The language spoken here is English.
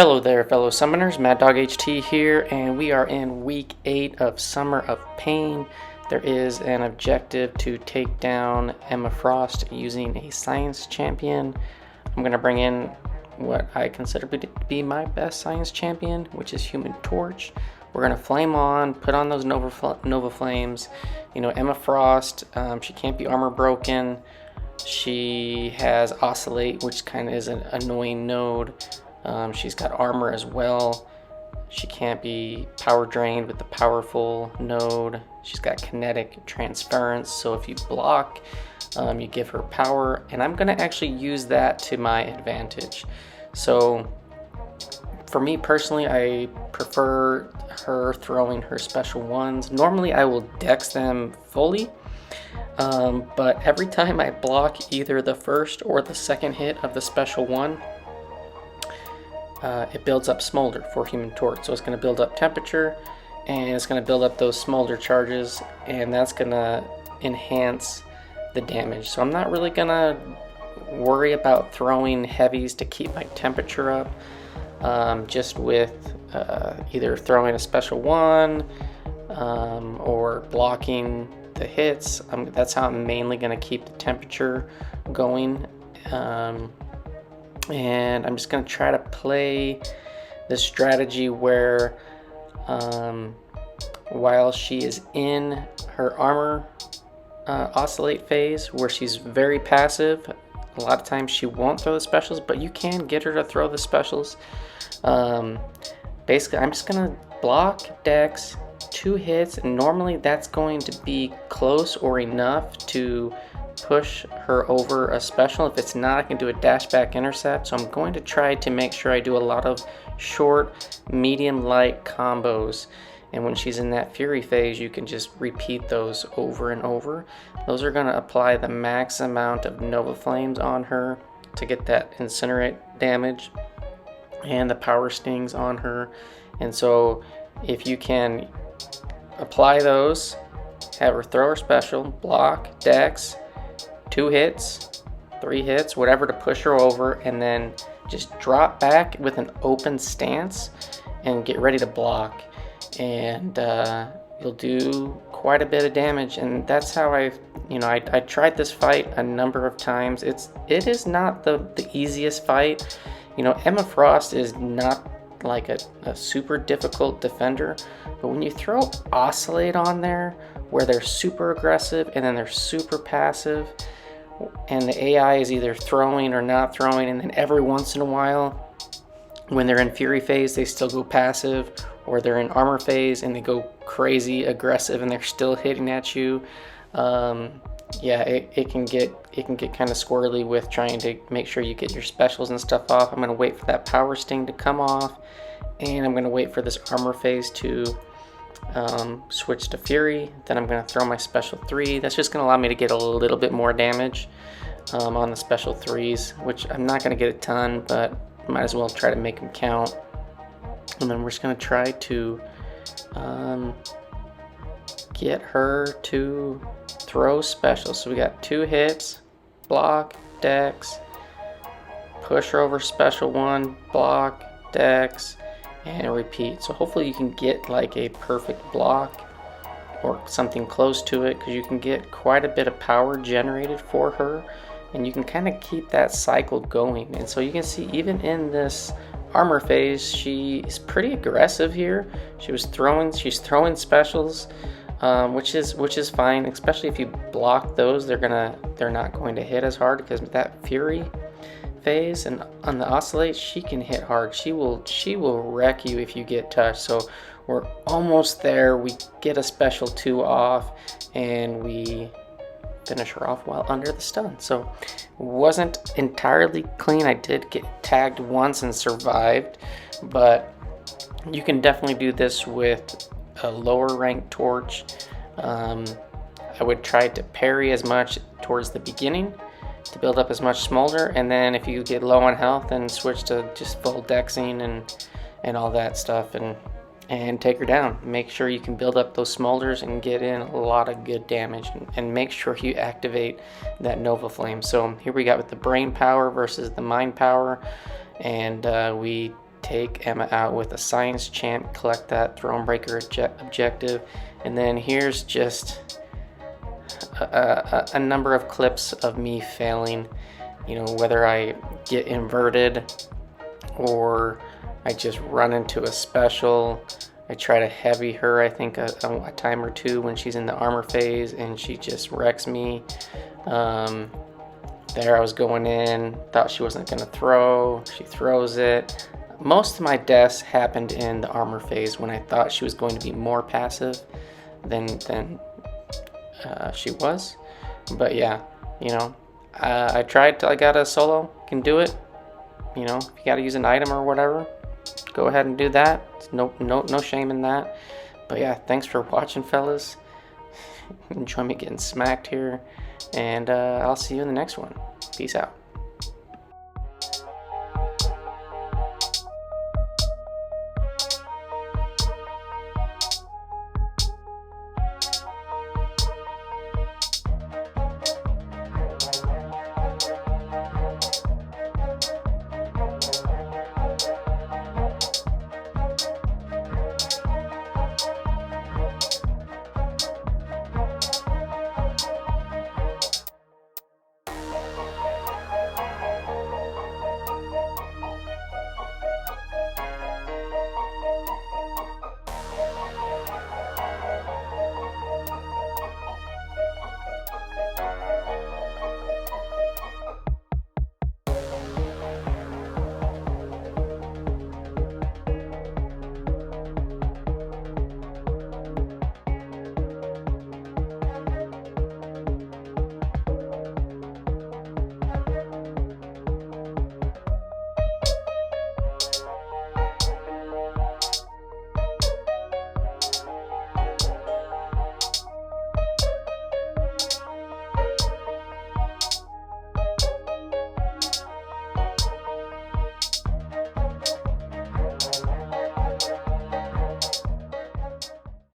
Hello there, fellow summoners. Mad Dog HT here, and we are in week 8 of Summer of Pain. There is an objective to take down Emma Frost using a science champion. I'm going to bring in what I consider to be my best science champion, which is Human Torch. We're going to flame on, put on those Nova Flames. You know, Emma Frost, she can't be armor broken. She has Oscillate, which kind of is an annoying node. She's got armor as well. She can't be power drained with the powerful node. She's got Kinetic, Transference, so if you block, you give her power, and I'm going to actually use that to my advantage. So for me personally, I prefer her throwing her special ones. Normally I will dex them fully, but every time I block either the first or the second hit of the special one, it builds up smolder for Human Torch. So it's going to build up temperature, and it's going to build up those smolder charges, and that's going to enhance the damage. So I'm not really going to worry about throwing heavies to keep my temperature up, just with either throwing a special one or blocking the hits. That's how I'm mainly going to keep the temperature going. And I'm just going to try to play this strategy where while she is in her armor oscillate phase, where she's very passive, a lot of times she won't throw the specials, but you can get her to throw the specials. Basically, I'm just going to block dex 2 hits, and normally that's going to be close or enough to push her over a special. If it's not, I can do a dash back intercept. So I'm going to try to make sure I do a lot of short, medium, light combos. And when she's in that fury phase, you can just repeat those over and over. Those are going to apply the max amount of Nova Flames on her to get that incinerate damage and the power stings on her. And so if you can apply those, have her throw her special, block, dex, 2 hits, 3 hits, whatever to push her over, and then just drop back with an open stance and get ready to block, and you'll do quite a bit of damage. And that's how I tried this fight a number of times. It is not the easiest fight. You know, Emma Frost is not like a super difficult defender, but when you throw Oscillate on there, where they're super aggressive and then they're super passive, and the AI is either throwing or not throwing, and then every once in a while when they're in fury phase they still go passive, or they're in armor phase and they go crazy aggressive and they're still hitting at you. Yeah, it can get kind of squirrely with trying to make sure you get your specials and stuff off. I'm going to wait for that power sting to come off, and I'm going to wait for this armor phase to switch to fury. Then I'm going to throw my special 3. That's just going to allow me to get a little bit more damage on the special 3s, which I'm not going to get a ton, but might as well try to make them count. And then we're just going to try to get her to throw specials. So we got 2 hits, block, dex, push her over special 1, block, dex, and repeat. So hopefully you can get like a perfect block or something close to it, because you can get quite a bit of power generated for her, and you can kind of keep that cycle going. And so you can see even in this armor phase, she is pretty aggressive here. She's throwing specials, which is fine, especially if you block those. They're not going to hit as hard, because with that fury phase and on the oscillate, she can hit hard. She will wreck you if you get touched. So we're almost there. We get a special 2 off, and we finish her off while under the stun. So wasn't entirely clean. I did get tagged once and survived, but you can definitely do this with a lower ranked torch. I would try to parry as much towards the beginning to build up as much smolder, and then if you get low on health, then switch to just full dexing and all that stuff, and take her down. Make sure you can build up those smolders and get in a lot of good damage, and make sure you activate that Nova Flame. So here we got with the Brainpower versus the Mindpower, and we take Emma out with a science chant, collect that Thronebreaker objective, and then here's just a number of clips of me failing, you know, whether I get inverted or I just run into a special. I try to heavy her, I think, a time or two when she's in the armor phase, and she just wrecks me. There I was going in, thought she wasn't going to throw, she throws it. Most of my deaths happened in the armor phase when I thought she was going to be more passive than she was. But yeah, you know, I tried till I got a solo, can do it. You know, if you got to use an item or whatever, go ahead and do that. No shame in that. But yeah, thanks for watching, fellas. Enjoy me getting smacked here, and I'll see you in the next one. Peace out.